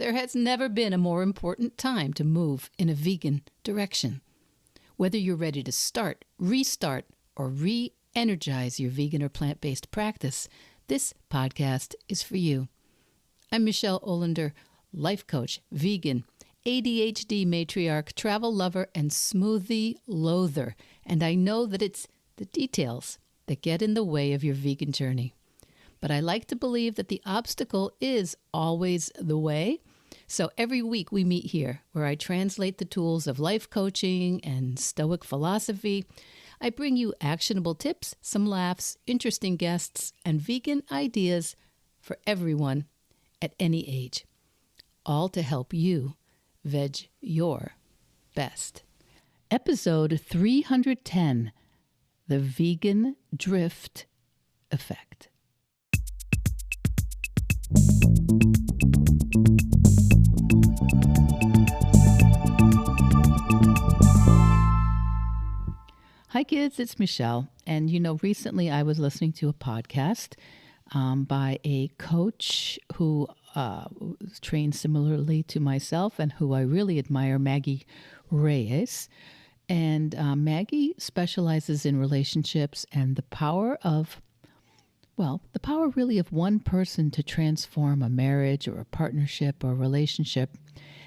There has never been a more important time to move in a vegan direction. Whether you're ready to start, restart, or re-energize your vegan or plant-based practice, this podcast is for you. I'm Michelle Olander, life coach, vegan, ADHD matriarch, travel lover, and smoothie loather. And I know that it's the details that get in the way of your vegan journey. But I like to believe that the obstacle is always the way. So every week we meet here where I translate the tools of life coaching and Stoic philosophy. I bring you actionable tips, some laughs, interesting guests, and vegan ideas for everyone at any age. All to help you veg your best. Episode 310, The Vegan Drift Effect. Hi kids, it's Michelle. And recently I was listening to a podcast by a coach who was trained similarly to myself and who I really admire, Maggie Reyes. And Maggie specializes in relationships and the power really of one person to transform a marriage or a partnership or a relationship.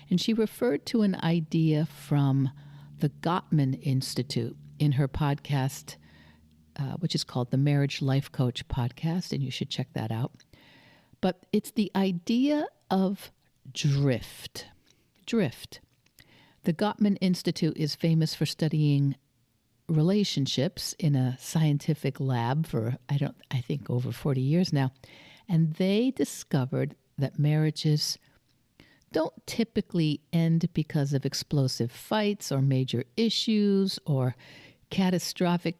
And she referred to an idea from the Gottman Institute in her podcast, which is called the Marriage Life Coach Podcast, and you should check that out. But it's the idea of drift. Drift. The Gottman Institute is famous for studying relationships in a scientific lab for, I think over 40 years now. And they discovered that marriages don't typically end because of explosive fights or major issues or catastrophic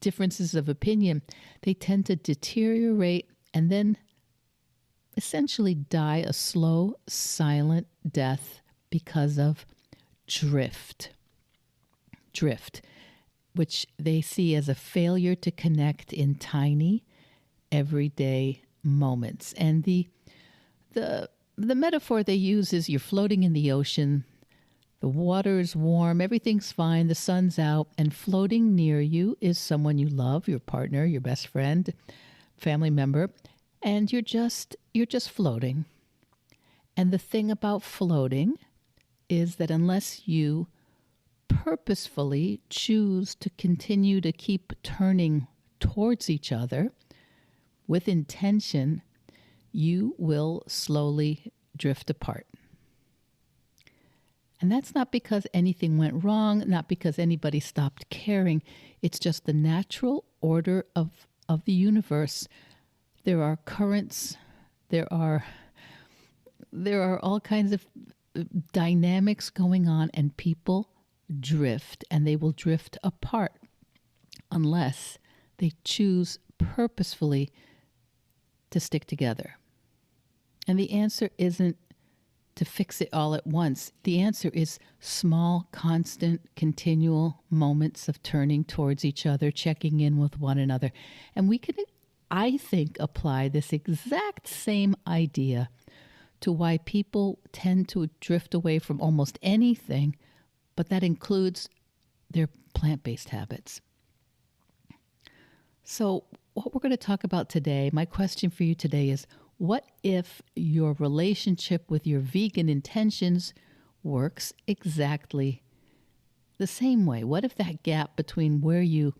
differences of opinion. They tend to deteriorate and then essentially die a slow, silent death because of drift. Drift, which they see as a failure to connect in tiny, everyday moments. And the metaphor they use is you're floating in the ocean, the water is warm, everything's fine, the sun's out, and floating near you is someone you love, your partner, your best friend, family member, and you're just floating. And the thing about floating is that unless you purposefully choose to continue to keep turning towards each other with intention, you will slowly drift apart. And that's not because anything went wrong, not because anybody stopped caring. It's just the natural order of the universe. There are currents, there are all kinds of dynamics going on, and people drift, and they will drift apart unless they choose purposefully to stick together. And the answer isn't to fix it all at once. The answer is small, constant, continual moments of turning towards each other, checking in with one another. And we can, I think, apply this exact same idea to why people tend to drift away from almost anything, but that includes their plant-based habits. So what we're going to talk about today, my question for you today is, what if your relationship with your vegan intentions works exactly the same way? What if that gap between where you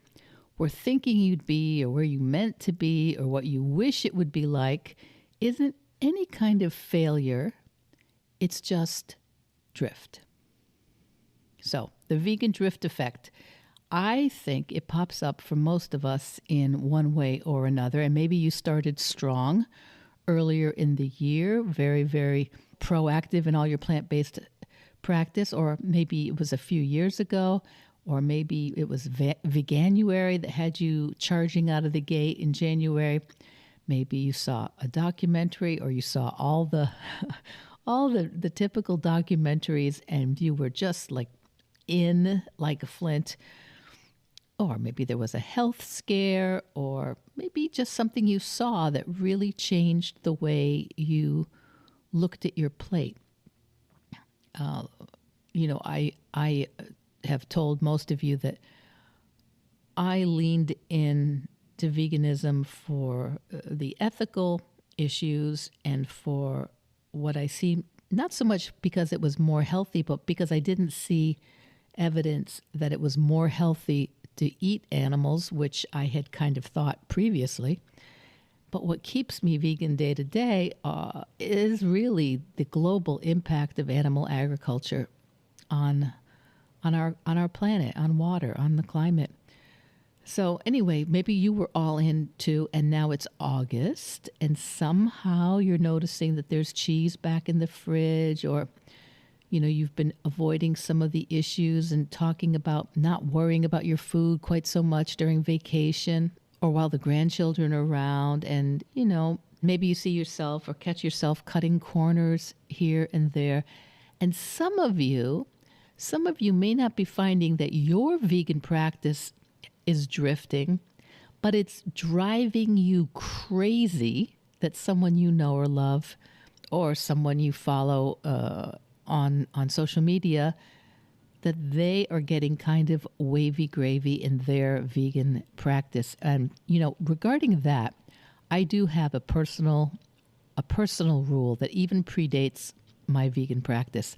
were thinking you'd be or where you meant to be or what you wish it would be like isn't any kind of failure? It's just drift. So the vegan drift effect, I think it pops up for most of us in one way or another. And maybe you started strong earlier in the year, very, very proactive in all your plant-based practice, or maybe it was a few years ago, or maybe it was Veganuary that had you charging out of the gate in January. Maybe you saw a documentary, or you saw all the typical documentaries, and you were just like in like a flint. Or maybe there was a health scare, or maybe just something you saw that really changed the way you looked at your plate. I have told most of you that I leaned in to veganism for the ethical issues and for what I see, not so much because it was more healthy, but because I didn't see evidence that it was more healthy to eat animals, which I had kind of thought previously. But what keeps me vegan day to day is really the global impact of animal agriculture on our planet, on water, on the climate. So anyway, maybe you were all in too, and now it's August, and somehow you're noticing that there's cheese back in the fridge, or you've been avoiding some of the issues and talking about not worrying about your food quite so much during vacation or while the grandchildren are around. And, maybe you see yourself or catch yourself cutting corners here and there. And some of you may not be finding that your vegan practice is drifting, but it's driving you crazy that someone you know or love or someone you follow on social media, that they are getting kind of wavy gravy in their vegan practice. And, regarding that, I do have a personal rule that even predates my vegan practice.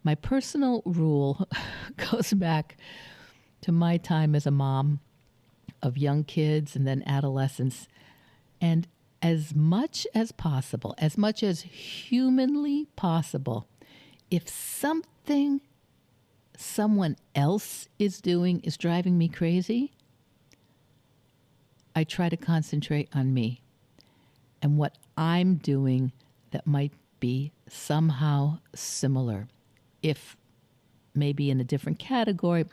My personal rule goes back to my time as a mom of young kids and then adolescents. And as much as possible, as much as humanly possible, if something someone else is doing is driving me crazy, I try to concentrate on me and what I'm doing that might be somehow similar, if maybe in a different category,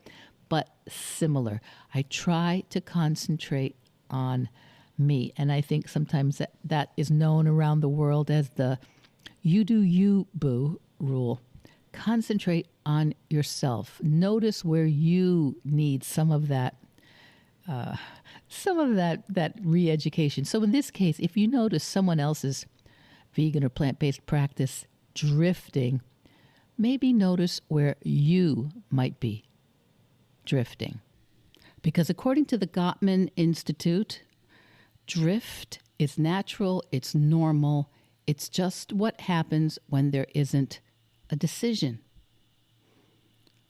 but similar. I try to concentrate on me. And I think sometimes that is known around the world as the you do you, boo rule. Concentrate on yourself. Notice where you need some of that re-education. So in this case, if you notice someone else's vegan or plant-based practice drifting, maybe notice where you might be drifting. Because according to the Gottman Institute, drift is natural, it's normal, it's just what happens when there isn't a decision.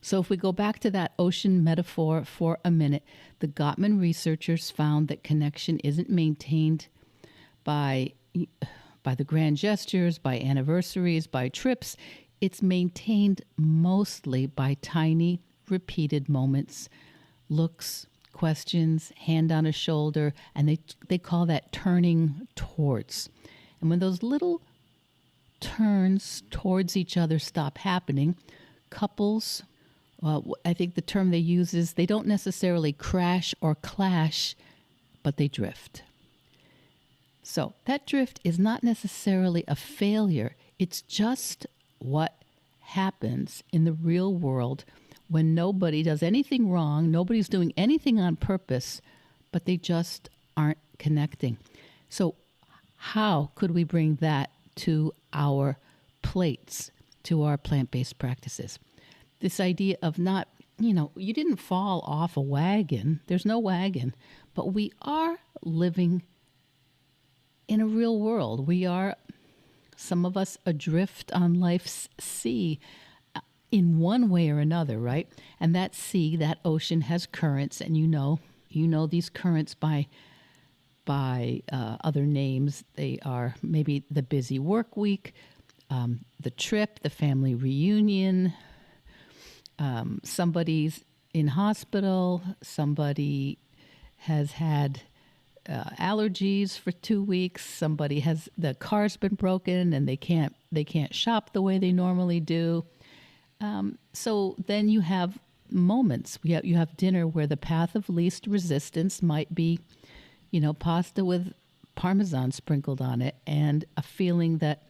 So if we go back to that ocean metaphor for a minute, the Gottman researchers found that connection isn't maintained by the grand gestures, by anniversaries, by trips. It's maintained mostly by tiny, repeated moments, looks, questions, hand on a shoulder, and they call that turning towards. And when those little turns towards each other stop happening, couples, I think the term they use is they don't necessarily crash or clash, but they drift. So that drift is not necessarily a failure. It's just what happens in the real world when nobody does anything wrong, nobody's doing anything on purpose, but they just aren't connecting. So how could we bring that to our plates, to our plant-based practices? This idea of not, you didn't fall off a wagon. There's no wagon. But we are living in a real world. We are, some of us, adrift on life's sea in one way or another, right? And that sea, that ocean, has currents, and you know these currents by other names. They are maybe the busy work week, the trip, the family reunion, somebody's in hospital, somebody has had allergies for 2 weeks, the car's been broken and they can't shop the way they normally do. So then you have moments. You have dinner where the path of least resistance might be, pasta with Parmesan sprinkled on it, and a feeling that,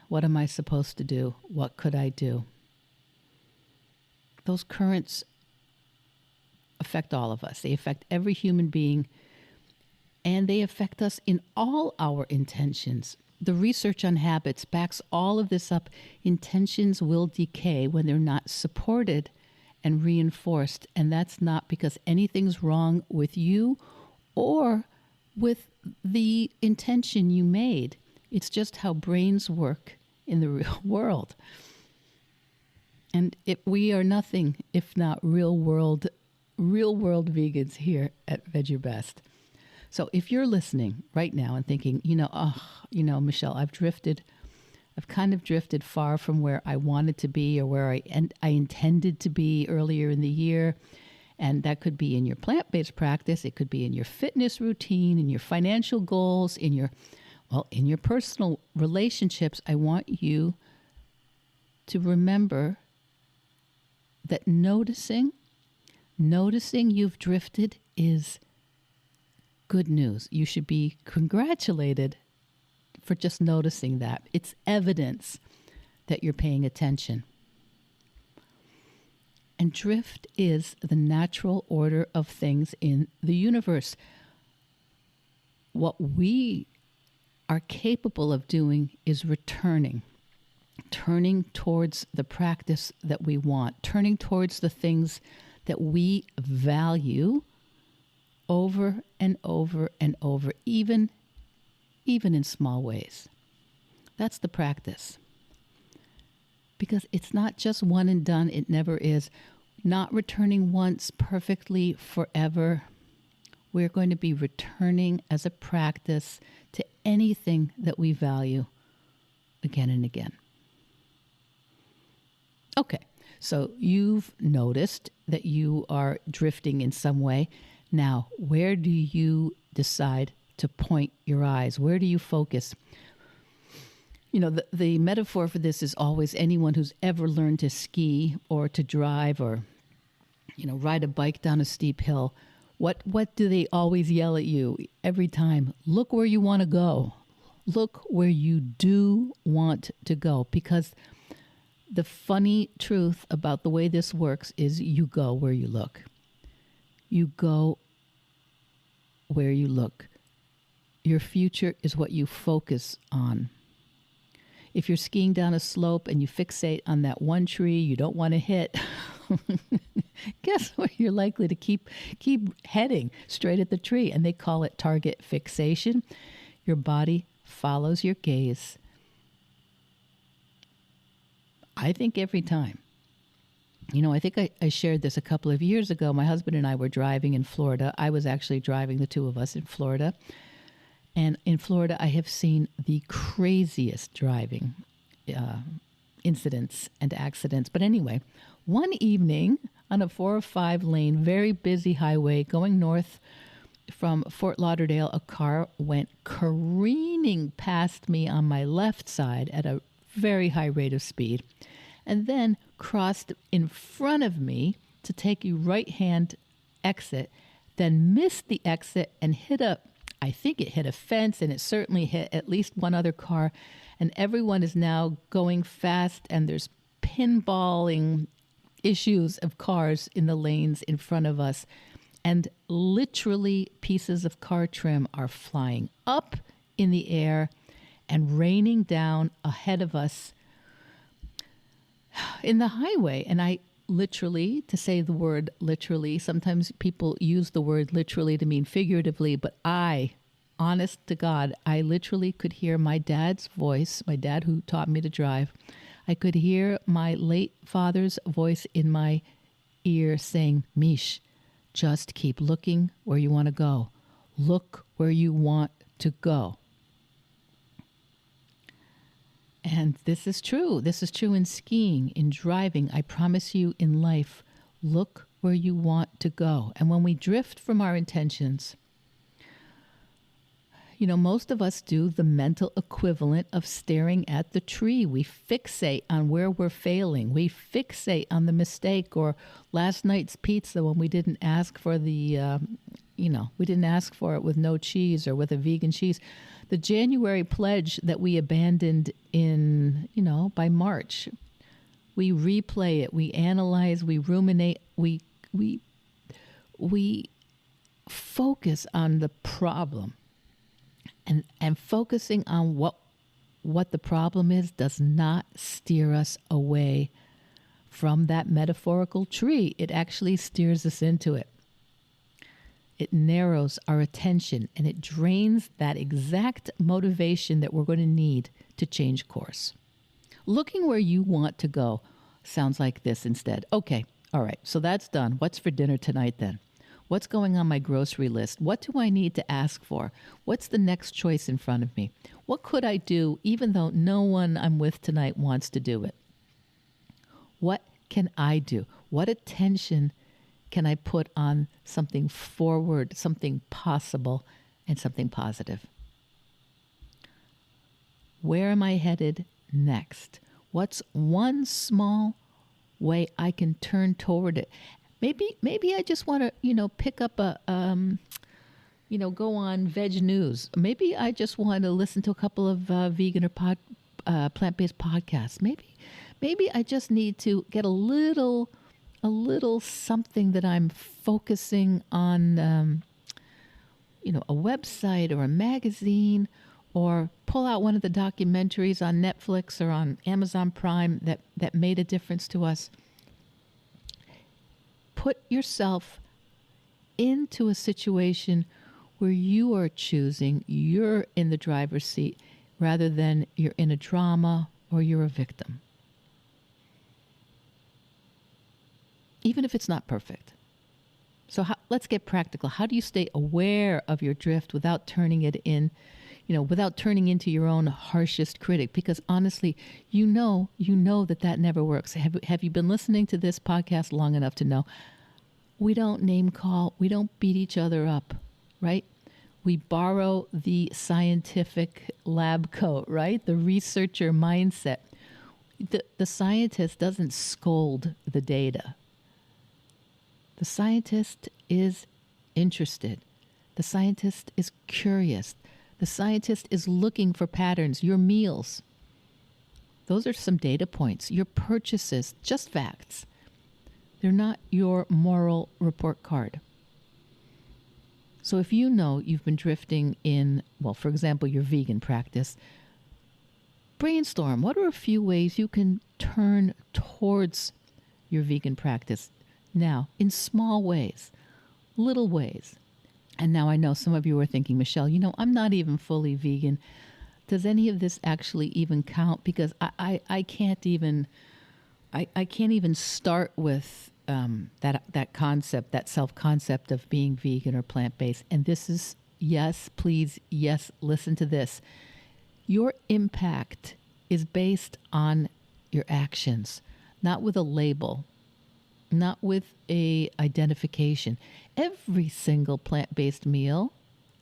what am I supposed to do? What could I do? Those currents affect all of us. They affect every human being, and they affect us in all our intentions. the research on habits backs all of this up. Intentions will decay when they're not supported and reinforced. And that's not because anything's wrong with you or with the intention you made. It's just how brains work in the real world. And we are nothing if not real world vegans here at Veg Your Best. So if you're listening right now and thinking, Michelle, I've kind of drifted far from where I wanted to be or where I intended to be earlier in the year. And that could be in your plant-based practice. It could be in your fitness routine, in your financial goals, in your personal relationships. I want you to remember that noticing you've drifted is good news. You should be congratulated for just noticing that. It's evidence that you're paying attention. And drift is the natural order of things in the universe. What we are capable of doing is turning towards the practice that we want, turning towards the things that we value over and over and over, even in small ways. That's the practice. Because it's not just one and done. It never is. Not returning once perfectly forever. We're going to be returning as a practice to anything that we value again and again. Okay, so you've noticed that you are drifting in some way. Now, where do you decide to point your eyes? Where do you focus? The metaphor for this is always anyone who's ever learned to ski or to drive or, ride a bike down a steep hill. What do they always yell at you every time? Look where you want to go. Look where you do want to go. Because the funny truth about the way this works is you go where you look. You go where you look. Your future is what you focus on. If you're skiing down a slope and you fixate on that one tree you don't want to hit, guess what? You're likely to keep heading straight at the tree. And they call it target fixation. Your body follows your gaze. I think every time. I think I shared this a couple of years ago. My husband and I were driving in Florida. I was actually driving, the two of us, in Florida. And in Florida, I have seen the craziest driving incidents and accidents. But anyway, one evening on a 4 or 5 lane, very busy highway going north from Fort Lauderdale, a car went careening past me on my left side at a very high rate of speed, and then crossed in front of me to take a right-hand exit, then missed the exit and I think it hit a fence, and it certainly hit at least one other car. And everyone is now going fast, and there's pinballing issues of cars in the lanes in front of us. And literally pieces of car trim are flying up in the air and raining down ahead of us in the highway. And I literally, to say the word literally, sometimes people use the word literally to mean figuratively, but honest to God, I literally could hear my dad's voice, my dad who taught me to drive. I could hear my late father's voice in my ear saying, Mish, just keep looking where you want to go. Look where you want to go. And this is true. This is true in skiing, in driving. I promise you, in life, look where you want to go. And when we drift from our intentions, most of us do the mental equivalent of staring at the tree. We fixate on where we're failing. We fixate on the mistake, or last night's pizza when we didn't ask for we didn't ask for it with no cheese or with a vegan cheese. The January pledge that we abandoned by March. We replay it, we analyze, we ruminate, we focus on the problem. And focusing on what what the problem is does not steer us away from that metaphorical tree. It actually steers us into it. It narrows our attention and it drains that exact motivation that we're going to need to change course. Looking where you want to go sounds like this instead. Okay, all right, so that's done. What's for dinner tonight then? What's going on my grocery list? What do I need to ask for? What's the next choice in front of me? What could I do even though no one I'm with tonight wants to do it? What can I do? What attention can I put on something forward, something possible, and something positive? Where am I headed next? What's one small way I can turn toward it? Maybe I just want to, pick up a, go on Veg News. Maybe I just want to listen to a couple of vegan or plant-based podcasts. Maybe I just need to get a little something that I'm focusing on, a website or a magazine, or pull out one of the documentaries on Netflix or on Amazon Prime that made a difference to us. Put yourself into a situation where you are choosing, you're in the driver's seat, rather than you're in a drama or you're a victim. Even if it's not perfect. So let's get practical. How do you stay aware of your drift without turning it in, without turning into your own harshest critic? Because honestly, you know that never works. Have you been listening to this podcast long enough to know we don't name call, we don't beat each other up, right? We borrow the scientific lab coat, right? The researcher mindset. The scientist doesn't scold the data. The scientist is interested. The scientist is curious. The scientist is looking for patterns. Your meals, those are some data points. Your purchases, just facts. They're not your moral report card. So if you know you've been drifting in, for example, your vegan practice, brainstorm. What are a few ways you can turn towards your vegan practice now in small ways, little ways? And now I know some of you are thinking, Michelle, I'm not even fully vegan. Does any of this actually even count? Because I can't even start with that concept, that self-concept of being vegan or plant-based. And this is, yes, please, yes, listen to this. Your impact is based on your actions, not with a label, not with a identification. Every single plant-based meal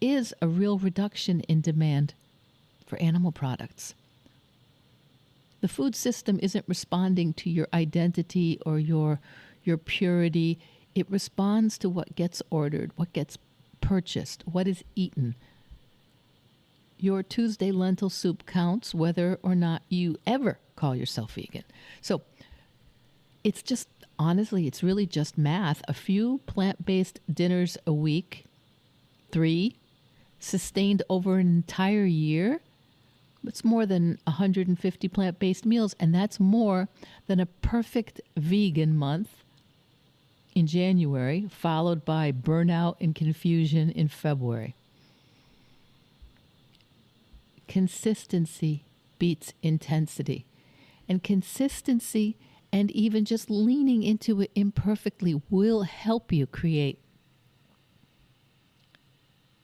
is a real reduction in demand for animal products. The food system isn't responding to your identity or your purity. It responds to what gets ordered, what gets purchased, what is eaten. Your Tuesday lentil soup counts whether or not you ever call yourself vegan. So it's just, honestly, it's really just math. A few plant-based dinners a week, 3, sustained over an entire year. It's more than 150 plant-based meals, and that's more than a perfect vegan month in January, followed by burnout and confusion in February. Consistency beats intensity. And consistency and even just leaning into it imperfectly will help you create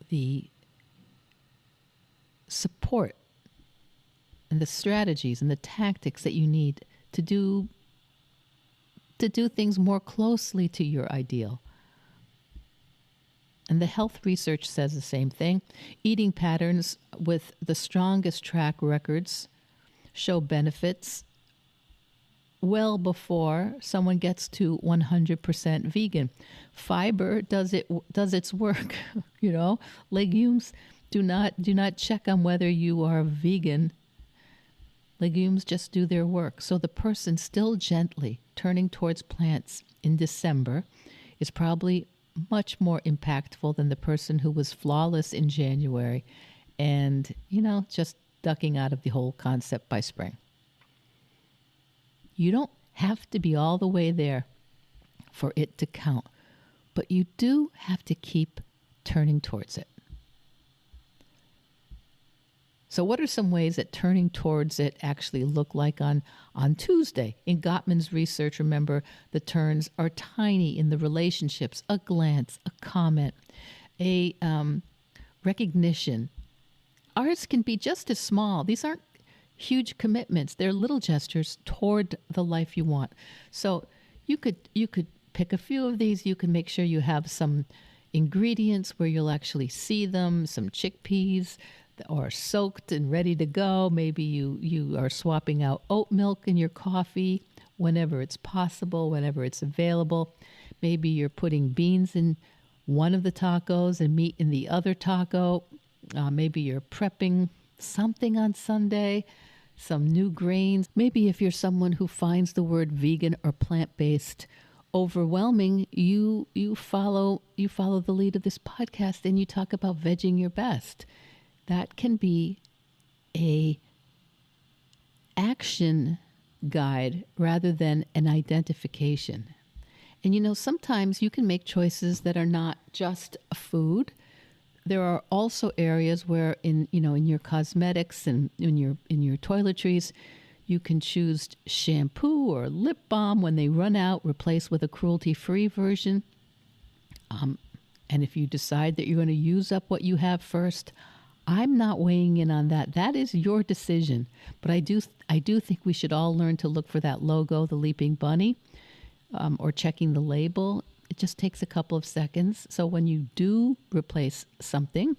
the support and the strategies and the tactics that you need to do things more closely to your ideal. And the health research says the same thing. Eating patterns with the strongest track records show benefits well before someone gets to 100% vegan. Fiber does its work. Legumes do not check on whether you are vegan. Legumes just do their work. So the person still gently turning towards plants in December is probably much more impactful than the person who was flawless in January and, just ducking out of the whole concept by spring. You don't have to be all the way there for it to count, but you do have to keep turning towards it. So what are some ways that turning towards it actually look like on Tuesday? In Gottman's research, remember, the turns are tiny in the relationships: a glance, a comment, a recognition. Ours can be just as small. These aren't huge commitments. They're little gestures toward the life you want. So you could pick a few of these. You can make sure you have some ingredients where you'll actually see them, some chickpeas or soaked and ready to go. Maybe you are swapping out oat milk in your coffee whenever it's possible, whenever it's available. Maybe you're putting beans in one of the tacos and meat in the other taco. Maybe you're prepping something on Sunday, some new grains. Maybe if you're someone who finds the word vegan or plant-based overwhelming, you follow the lead of this podcast and you talk about vegging your best. That can be a action guide rather than an identification. And sometimes you can make choices that are not just a food. There are also areas where in your cosmetics and in your toiletries, you can choose shampoo or lip balm. When they run out, replace with a cruelty-free version. And if you decide that you're going to use up what you have first, I'm not weighing in on that. That is your decision. But I do think we should all learn to look for that logo, the Leaping Bunny, or checking the label. It just takes a couple of seconds. So when you do replace something,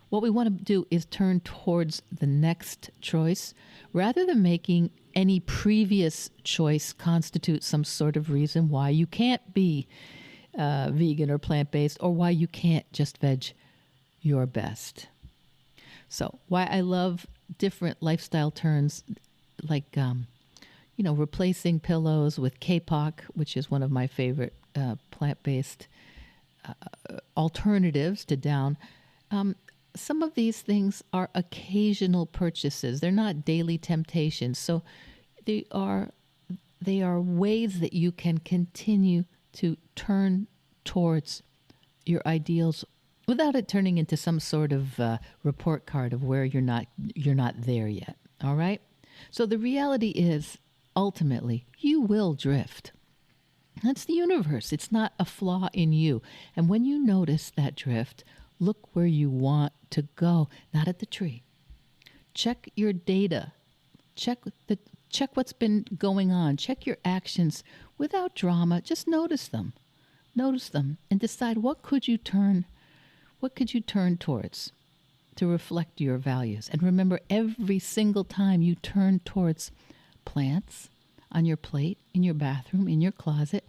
what we want to do is turn towards the next choice rather than making any previous choice constitute some sort of reason why you can't be vegan or plant-based, or why you can't just veg your best. So why I love different lifestyle turns, like, replacing pillows with K-pop, which is one of my favorite plant-based alternatives to down. Some of these things are occasional purchases. They're not daily temptations. So they are ways that you can continue to turn towards your ideals without it turning into some sort of report card of where you're not there yet. All right? So the reality is, ultimately, you will drift. That's the universe. It's not a flaw in you. And when you notice that drift, look where you want to go, not at the tree. Check your data. Check what's been going on. Check your actions without drama. Just notice them. Notice them and decide what could you turn towards to reflect your values. And remember, every single time you turn towards plants on your plate, in your bathroom, in your closet,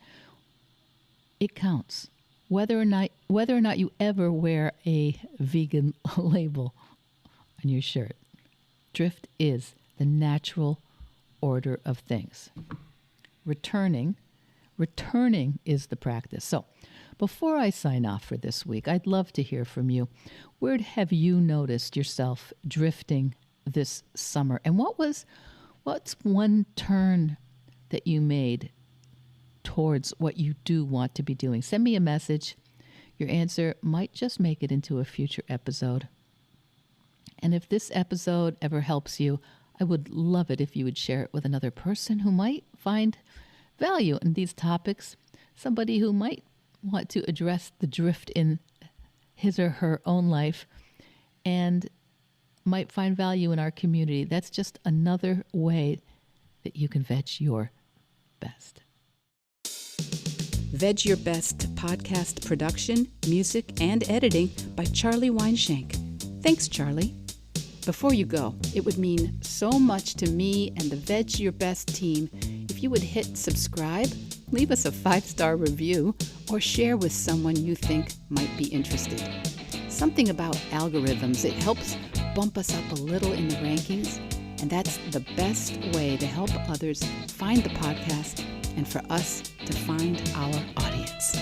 it counts. Whether or not you ever wear a vegan label on your shirt. Drift is the natural order of things. Returning is the practice. So, before I sign off for this week, I'd love to hear from you. Where have you noticed yourself drifting this summer? And what's one turn that you made towards what you do want to be doing? Send me a message. Your answer might just make it into a future episode. And if this episode ever helps you, I would love it if you would share it with another person who might find value in these topics, somebody who might want to address the drift in his or her own life and might find value in our community. That's just another way that you can veg your best. Veg Your Best podcast production, music, and editing by Charlie Weinshank. Thanks, Charlie. Before you go, it would mean so much to me and the Veg Your Best team if you would hit subscribe, leave us a 5-star review, or share with someone you think might be interested. Something about algorithms, it helps bump us up a little in the rankings, and that's the best way to help others find the podcast and for us to find our audience.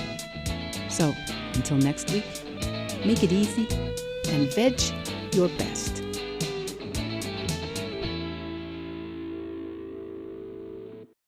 So, until next week, make it easy and veg your best.